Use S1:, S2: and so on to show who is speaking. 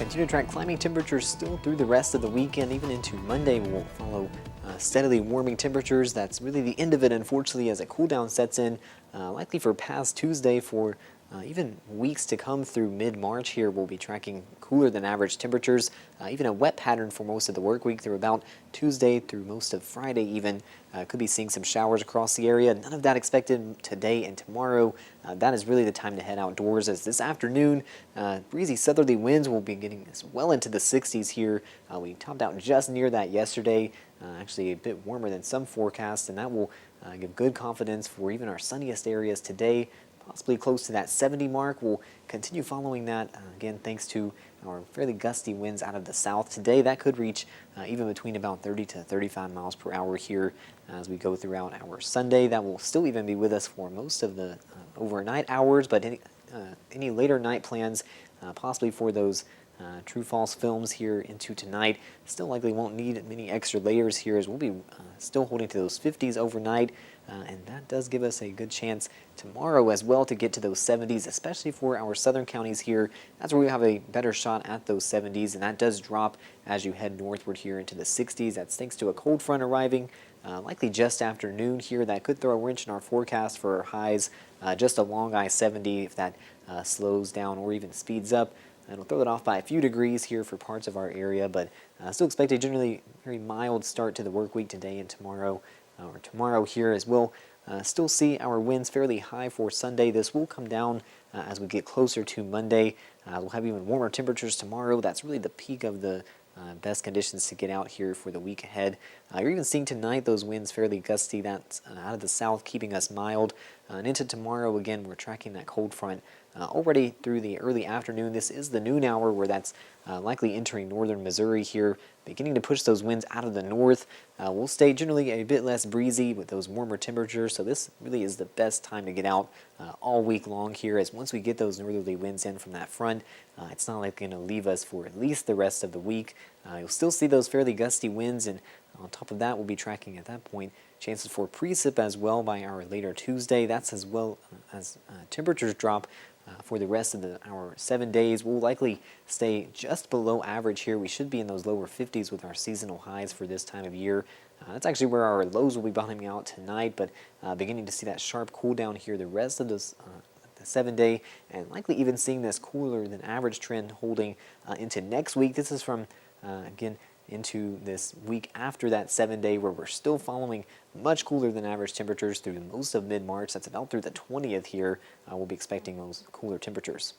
S1: continue to track climbing temperatures still through the rest of the weekend, even into Monday. We'll follow steadily warming temperatures. That's really the end of it, unfortunately, as a cool down sets in, likely for past Tuesday for even weeks to come through mid-March here. We'll be tracking cooler than average temperatures, even a wet pattern for most of the work week through about Tuesday through most of Friday even. Could be seeing some showers across the area. None of that expected today and tomorrow. That is really the time to head outdoors, as this afternoon breezy southerly winds will be getting us well into the 60s here. We topped out just near that yesterday, actually a bit warmer than some forecasts, and that will give good confidence for even our sunniest areas today. Possibly close to that 70 mark. We'll continue following that, again, thanks to our fairly gusty winds out of the south. Today, that could reach even between about 30 to 35 miles per hour here as we go throughout our Sunday. That will still even be with us for most of the overnight hours, but any later night plans, possibly for those true-false films here into tonight, still likely won't need many extra layers here, as we'll be still holding to those 50s overnight. And that does give us a good chance tomorrow as well to get to those 70s, especially for our southern counties here. That's where we have a better shot at those 70s, and that does drop as you head northward here into the 60s. That's thanks to a cold front arriving likely just after noon here. That could throw a wrench in our forecast for our highs just along I-70 if that slows down or even speeds up. It'll throw it off by a few degrees here for parts of our area, but still expect a generally very mild start to the work week today and tomorrow. Or tomorrow here, as we'll still see our winds fairly high for Sunday. This will come down as we get closer to Monday. We'll have even warmer temperatures tomorrow. That's really the peak of the best conditions to get out here for the week ahead. You're even seeing tonight those winds fairly gusty. That's out of the south, keeping us mild. And into tomorrow, again, we're tracking that cold front already through the early afternoon. This is the noon hour where that's likely entering northern Missouri here, beginning to push those winds out of the north. We'll stay generally a bit less breezy with those warmer temperatures, so this really is the best time to get out all week long here, as once we get those northerly winds in from that front, it's not like going to leave us for at least the rest of the week. You'll still see those fairly gusty winds, and on top of that, we'll be tracking at that point chances for precip as well by our later Tuesday. That's as well as temperatures drop for the rest of our 7 days. We'll likely stay just below average here. We should be in those lower 50s with our seasonal highs for this time of year. That's actually where our lows will be bottoming out tonight, but beginning to see that sharp cool down here the rest of this the 7-day, and likely even seeing this cooler than average trend holding into next week. This is from, again, into this week after that 7-day, where we're still following much cooler than average temperatures through most of mid-March. That's about through the 20th here. We'll be expecting those cooler temperatures.